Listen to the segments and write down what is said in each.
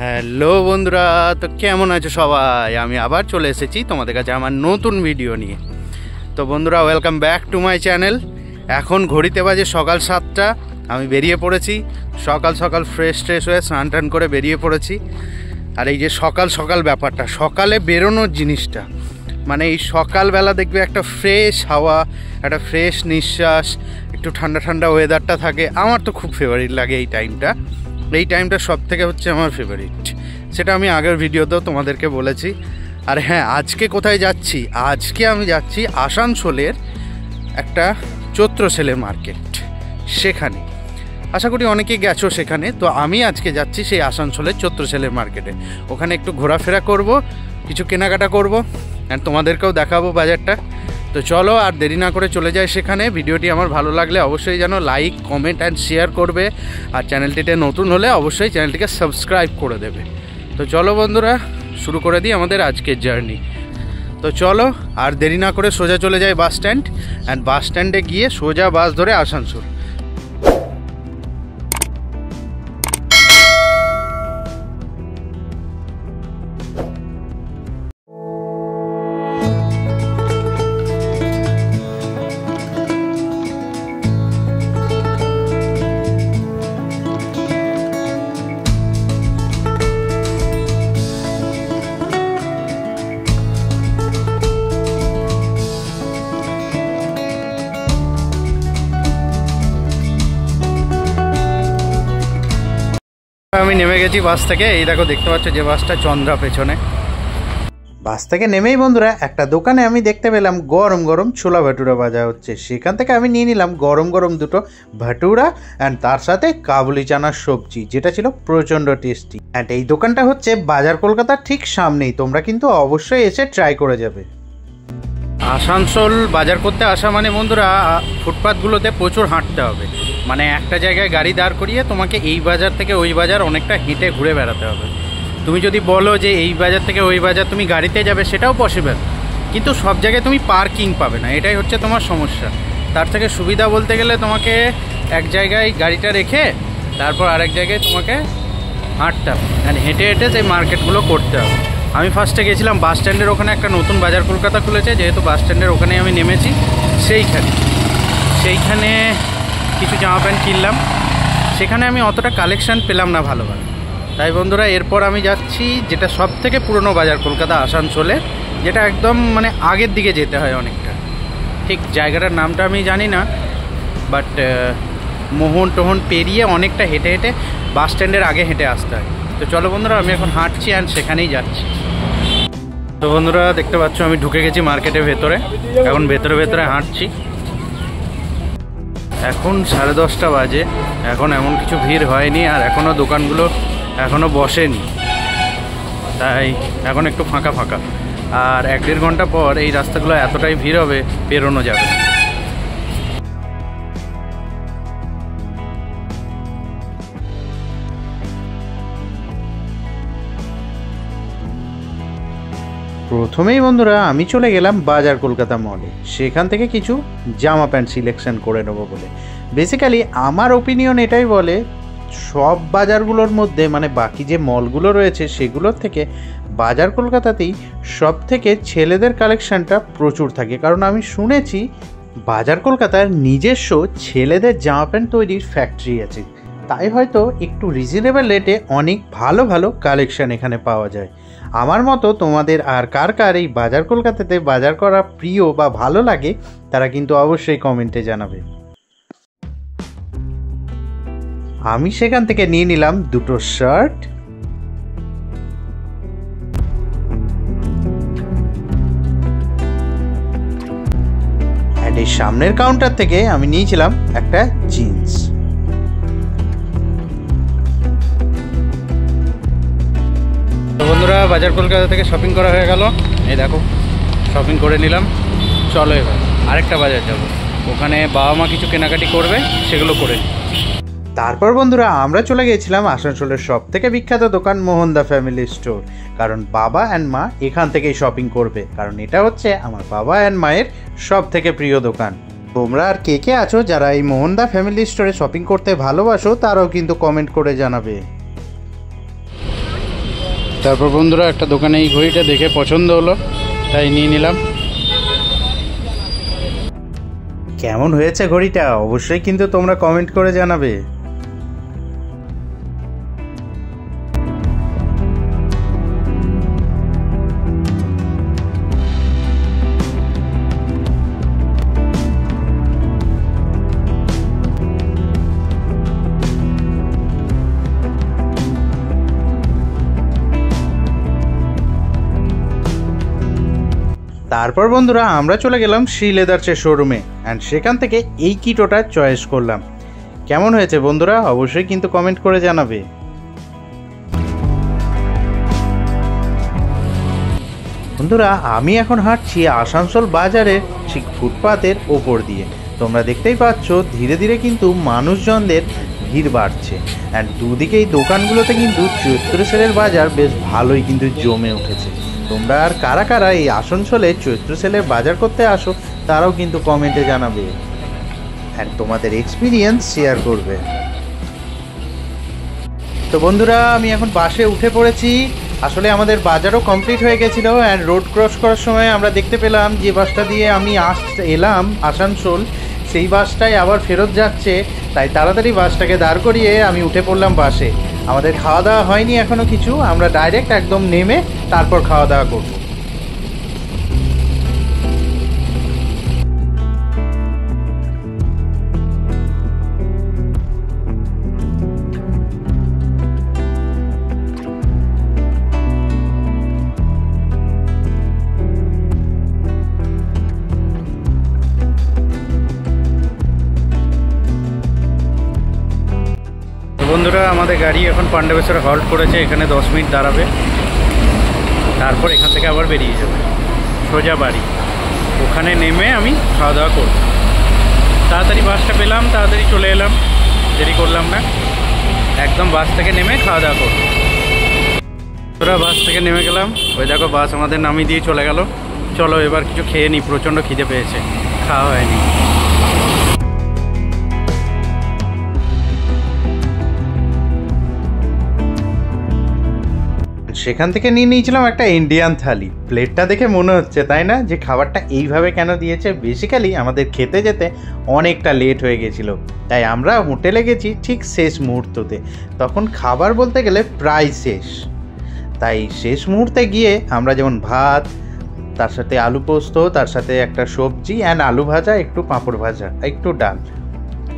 Hello বন্ধুরা, তো কেমন আছো সবাই? আমি আবার চলে এসেছি তোমাদের কাছে আমার নতুন ভিডিও নিয়ে। তো বন্ধুরা, welcome back to my channel. এখন ঘড়িতে বাজে সকাল 7টা। আমি বেরিয়ে পড়েছি সকাল সকাল, ফ্রেশ হয়ে স্নান টান করে বেরিয়ে পড়েছি। আর এই যে সকাল সকাল ব্যাপারটা, সকালে বেরোনোর জিনিসটা, মানে এই সকালবেলা দেখবে একটা ফ্রেশ হাওয়া, একটা ফ্রেশ নিঃশ্বাস, একটু ঠান্ডা ঠান্ডা ওয়েদারটা থাকে। আমার তো খুব ফেভারিট লাগে এই টাইমটা সব থেকে হচ্ছে আমার ফেভারিট। সেটা আমি আগের ভিডিওতেও তোমাদেরকে বলেছি। আর হ্যাঁ, আজকে কোথায় যাচ্ছি? আজকে আমি যাচ্ছি আসানসোলের একটা চৈত্রসেলে মার্কেট, সেখানে। আশা করি অনেকেই গেছো সেখানে। তো আমি আজকে যাচ্ছি সেই আসানসোলের চৈত্রসেলে মার্কেটে। ওখানে একটু ঘোরাফেরা করব, কিছু কেনাকাটা করব, আর তোমাদেরকেও দেখাবো বাজারটা। তো চলো আর দেরি না করে চলে যাই সেখানে। ভিডিওটি আমার ভালো লাগলে অবশ্যই যেন লাইক, কমেন্ট অ্যান্ড শেয়ার করবে। আর চ্যানেলটিতে নতুন হলে অবশ্যই চ্যানেলটিকে সাবস্ক্রাইব করে দেবে। তো চলো বন্ধুরা, শুরু করে দিই আমাদের আজকের জার্নি। তো চলো আর দেরি না করে সোজা চলে যাই বাস স্ট্যান্ড, অ্যান্ড বাস স্ট্যান্ডে গিয়ে সোজা বাস ধরে আসানসোল। আমি নেমে গেছি বাস থেকে। এই দেখো, দেখতে পাচ্ছ যে বাসটা, চন্দ্রা পেছনে। বাস থেকে নেমেই বন্ধুরা একটা দোকানে আমি দেখতে পেলাম গরম গরম ছোলা ভাটুরা ভাজা হচ্ছে। সেখান থেকে আমি নিয়ে নিলাম গরম গরম দুটো ভাটুরা, অ্যান্ড তার সাথে কাবুলি চানার সবজি, যেটা ছিল প্রচণ্ড টেস্টি। অ্যান্ড এই দোকানটা হচ্ছে বাজার কলকাতার ঠিক সামনেই। তোমরা কিন্তু অবশ্যই এসে ট্রাই করে যাবে। আসানসোল বাজার করতে আসা মানে বন্ধুরা, ফুটপাথগুলোতে প্রচুর হাঁটতে হবে। মানে একটা জায়গায় গাড়ি দাঁড় করিয়ে তোমাকে এই বাজার থেকে ওই বাজার অনেকটা হেঁটে ঘুরে বেড়াতে হবে। তুমি যদি বলো যে এই বাজার থেকে ওই বাজার তুমি গাড়িতে যাবে, সেটাও পসিবল, কিন্তু সব জায়গায় তুমি পার্কিং পাবে না, এটাই হচ্ছে তোমার সমস্যা। তার থেকে সুবিধা বলতে গেলে তোমাকে এক জায়গায় গাড়িটা রেখে তারপর আরেক জায়গায় তোমাকে হাঁটতে হবে, অ্যান্ড হেঁটে হেঁটে সেই মার্কেটগুলো করতে হবে। আমি ফার্স্টে গেছিলাম বাস স্ট্যান্ডের ওখানে, একটা নতুন বাজার কলকাতা খুলেছে, যেহেতু বাস স্ট্যান্ডের ওখানে আমি নেমেছি, সেইখানে কিছু জামা প্যান্ট কিনলাম। সেখানে আমি অতটা কালেকশান পেলাম না ভালো। তাই বন্ধুরা, এরপর আমি যাচ্ছি যেটা সব থেকে পুরনো বাজার কলকাতা, আসানসোলে, যেটা একদম মানে আগের দিকে যেতে হয় অনেকটা। ঠিক জায়গাটার নামটা আমি জানি না, বাট মোহন টোহন পেরিয়ে অনেকটা হেঁটে হেঁটে বাস স্ট্যান্ডের আগে হেঁটে আসতে হয়। তো চলো বন্ধুরা, আমি এখন হাঁটছি অ্যান্ড সেখানেই যাচ্ছি। তো বন্ধুরা, দেখতে পাচ্ছ আমি ঢুকে গেছি মার্কেটের ভেতরে। এখন ভেতরে হাঁটছি। এখন 10:30 বাজে। এখন এমন কিছু ভিড় হয়নি, আর এখনও দোকানগুলো এখনও বসেনি, তাই এখন একটু ফাঁকা। আর 1-1.5 ঘন্টা পর এই রাস্তাগুলো এতটাই ভিড় হবে, বেরোনো যাবে। প্রথমেই বন্ধুরা আমি চলে গেলাম বাজার কলকাতা মলে। সেখান থেকে কিছু জামা প্যান্ট সিলেকশন করে নেবো বলে। বেসিক্যালি আমার ওপিনিয়ন এটাই বলে, সব বাজারগুলোর মধ্যে, মানে বাকি যে মলগুলো রয়েছে সেগুলোর থেকে বাজার কলকাতাতেই সব থেকে ছেলেদের কালেকশানটা প্রচুর থাকে। কারণ আমি শুনেছি বাজার কলকাতার নিজস্ব ছেলেদের জামা প্যান্ট তৈরির ফ্যাক্টরি আছে, তাই হয়তো একটু রিজনেবল রেটে অনেক ভালো ভালো কালেকশান এখানে পাওয়া যায়। আমার মতো তোমাদের আর কার এই বাজার কলকাতাতে বাজার করা প্রিয় বা ভালো লাগে, তারা কিন্তু অবশ্যই কমেন্টে জানাবে। আমি সেখান থেকে নিয়ে নিলাম দুটো শার্ট, আর এই সামনের কাউন্টার থেকে আমি নিয়েছিলাম একটা জিন্স। বন্ধুরা, বাজার কলকাতা থেকে শপিং করা হয়ে গেল। এই দেখো, শপিং করে নিলাম। চলো এবার আরেকটা বাজার যাব, ওখানে বাবা মা কিছু কেনাকাটি করবে, সেগুলো করে নিই। তারপর বন্ধুরা আমরা চলে গিয়েছিলাম আসানসোলের সব থেকে বিখ্যাত দোকান মোহনদা ফ্যামিলি স্টোর। কারণ বাবা অ্যান্ড মা এখান থেকেই শপিং করবে, কারণ এটা হচ্ছে আমার বাবা অ্যান্ড মায়ের সব থেকে প্রিয় দোকান। তোমরা আর কে কে আছো যারা এই মোহনদা ফ্যামিলি স্টোরে শপিং করতে ভালোবাসো, তারাও কিন্তু কমেন্ট করে জানাবে। তারপর বন্ধুরা একটা দোকানে এই ঘড়িটা দেখে পছন্দ হলো, তাই নিয়ে নিলাম। কেমন হয়েছে ঘড়িটা অবশ্যই কিন্তু তোমরা কমেন্ট করে জানাবে। তারপর বন্ধুরা আমরা চলে গেলাম শ্রী লেদার্সের শোরুমে, অ্যান্ড সেখান থেকে এই কিটোটা চয়েস করলাম। কেমন হয়েছে বন্ধুরা অবশ্যই কিন্তু কমেন্ট করে জানাবে। বন্ধুরা আমি এখন হাঁটছি আসানসোল বাজারের ঠিক ফুটপাতের ওপর দিয়ে। তোমরা দেখতেই পাচ্ছ ধীরে ধীরে কিন্তু মানুষজনদের ভিড় বাড়ছে, অ্যান্ড দুদিকে এই দোকানগুলোতে কিন্তু চৈত্র সেলের বাজার বেশ ভালোই কিন্তু জমে উঠেছে। তোমরা আর কারা কারা এই আসানসোলে চৈত্র সেলের বাজার করতে আসো তারাও কিন্তু কমেন্টে জানাবে, অ্যান্ড তোমাদের এক্সপিরিয়েন্স শেয়ার করবে। তো বন্ধুরা আমি এখন বাসে উঠে পড়েছি। আসলে আমাদের বাজারও কমপ্লিট হয়ে গেছিলো, অ্যান্ড রোড ক্রস করার সময় আমরা দেখতে পেলাম যে বাসটা দিয়ে আমি এলাম আসানসোল, সেই বাসটাই আবার ফেরত যাচ্ছে। তাই তাড়াতাড়ি বাসটাকে দাঁড় করিয়ে আমি উঠে পড়লাম বাসে। আমাদের খাওয়া দাওয়া হয়নি এখনও কিছু, আমরা ডাইরেক্ট একদম নেমে তারপর খাওয়া দাওয়া করব। বন্ধুরা আমাদের গাড়ি এখন পাণ্ডবেশ্বরে হল্ট করেছে, এখানে 10 মিনিট দাঁড়াবে, তারপর এখান থেকে আবার বেরিয়ে যাবে সোজা বাড়ি। ওখানে নেমে আমি খাওয়া দাওয়া করব। তাড়াতাড়ি বাসটা পেলাম, তাড়াতাড়ি চলে এলাম, দেরি করলাম না, একদম বাস থেকে নেমে খাওয়া দাওয়া করব। তোরা বাস থেকে নেমে গেলাম, ওই দেখো বাস আমাদের নামিয়ে দিয়ে চলে গেল। চলো এবার কিছু খেয়ে নিই, প্রচণ্ড খিদে পেয়েছে, খাওয়া হয়নি। সেখান থেকে নিয়ে নিয়েছিলাম একটা ইন্ডিয়ান থালি। প্লেটটা দেখে মনে হচ্ছে তাই না যে খাবারটা এইভাবে কেন দিয়েছে। বেসিক্যালি আমাদের খেতে যেতে অনেকটা লেট হয়ে গেছিলো, তাই আমরা হোটেলে গেছি ঠিক শেষ মুহূর্ততে। তখন খাবার বলতে গেলে প্রায় শেষ, তাই শেষ মুহূর্তে গিয়ে আমরা যেমন ভাত, তার সাথে আলু পোস্ত, তার সাথে একটা সবজি অ্যান্ড আলু ভাজা, একটু পাঁপড় ভাজা, একটু ডাল,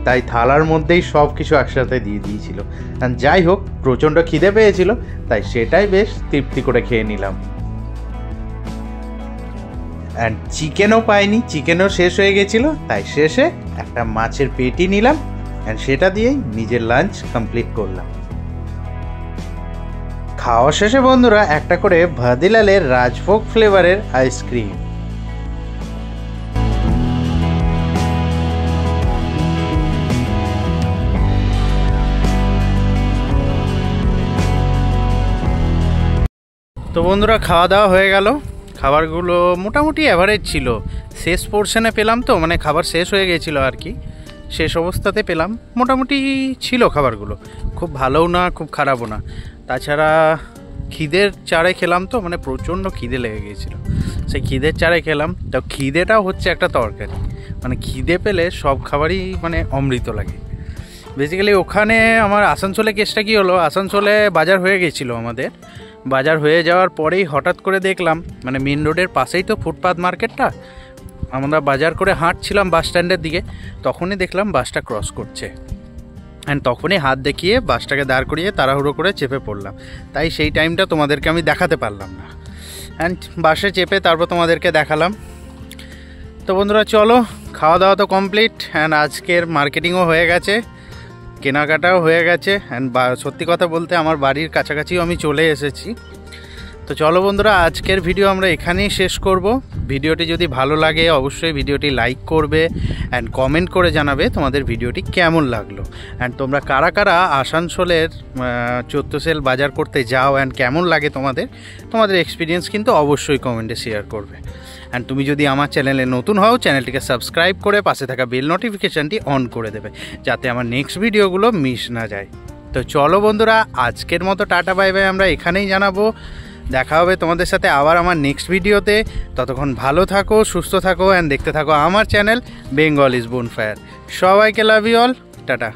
তাই থালার মধ্যেই সব কিছু একসাথে দিয়ে দিয়েছিল। আর যাই হোক প্রচণ্ড খিদে পেয়েছিল, তাই সেটাই বেশ তৃপ্তি করে খেয়ে নিলাম। অ্যান্ড চিকেনও পাইনি, চিকেনও শেষ হয়ে গেছিলো, তাই শেষে একটা মাছের পেটি নিলাম, অ্যান্ড সেটা দিয়েই নিজের লাঞ্চ কমপ্লিট করলাম। খাওয়া শেষে বন্ধুরা একটা করে ভাদিলালের রাজভোগ ফ্লেভারের আইসক্রিম। তো বন্ধুরা খাওয়া দাওয়া হয়ে গেল। খাবারগুলো মোটামুটি অ্যাভারেজ ছিল, শেষ পোর্শনে পেলাম তো, মানে খাবার শেষ হয়ে গেছিলো আর কি, শেষ অবস্থাতে পেলাম। মোটামুটি ছিল খাবারগুলো, খুব ভালোও না খুব খারাপও না। তাছাড়া খিদের চারে খেলাম তো, মানে প্রচণ্ড খিদে লেগে গিয়েছিলো, সেই খিদের চারে খেলাম। তো খিদেটাও হচ্ছে একটা তরকারি, মানে খিদে পেলে সব খাবারই মানে অমৃত লাগে। বেসিক্যালি ওখানে আমার আসানসোলে কেসটা কী হলো, আসানসোলে বাজার হয়ে গেছিলো আমাদের। বাজার হয়ে যাওয়ার পরেই হঠাৎ করে দেখলাম, মানে মেন রোডের পাশেই তো ফুটপাথ মার্কেটটা, আমরা বাজার করে হাঁটছিলাম বাস স্ট্যান্ডের দিকে, তখনই দেখলাম বাসটা ক্রস করছে, অ্যান্ড তখনই হাত দেখিয়ে বাসটাকে দাঁড় করিয়ে তাড়াহুড়ো করে চেপে পড়লাম। তাই সেই টাইমটা তোমাদেরকে আমি দেখাতে পারলাম না, অ্যান্ড বাসে চেপে তারপর তোমাদেরকে দেখালাম। তো বন্ধুরা চলো, খাওয়া দাওয়া তো কমপ্লিট, অ্যান্ড আজকের মার্কেটিংও হয়ে গেছে, কেনাকাটাও হয়ে গেছে, অ্যান্ড সত্যি কথা বলতে আমার বাড়ির কাছাকাছিও আমি চলে এসেছি। তো চলো বন্ধুরা আজকের ভিডিও আমরা এখানেই শেষ করব। ভিডিওটি যদি ভালো লাগে অবশ্যই ভিডিওটি লাইক করবে অ্যান্ড কমেন্ট করে জানাবে তোমাদের ভিডিওটি কেমন লাগলো। অ্যান্ড তোমরা কারা কারা আসানসোলের চৈত্র সেল বাজার করতে যাও অ্যান্ড কেমন লাগে তোমাদের এক্সপিরিয়েন্স কিন্তু অবশ্যই কমেন্টে শেয়ার করবে। অ্যান্ড তুমি যদি আমার চ্যানেলে নতুন হও চ্যানেলটিকে সাবস্ক্রাইব করে পাশে থাকা বেল নোটিফিকেশানটি অন করে দেবে, যাতে আমার নেক্সট ভিডিওগুলো মিস না যায়। তো চলো বন্ধুরা, আজকের মতো টাটা বাই বাই আমরা এখানেই জানাবো। দেখা হবে তোমাদের সাথে আবার আমার নেক্সট ভিডিওতে। ততক্ষণ ভালো থাকো, সুস্থ থাকো অ্যান্ড দেখতে থাকো আমার চ্যানেল বেঙ্গল ইজ বোনফায়ার। সবাইকে লাভ ইউ অল, টাটা।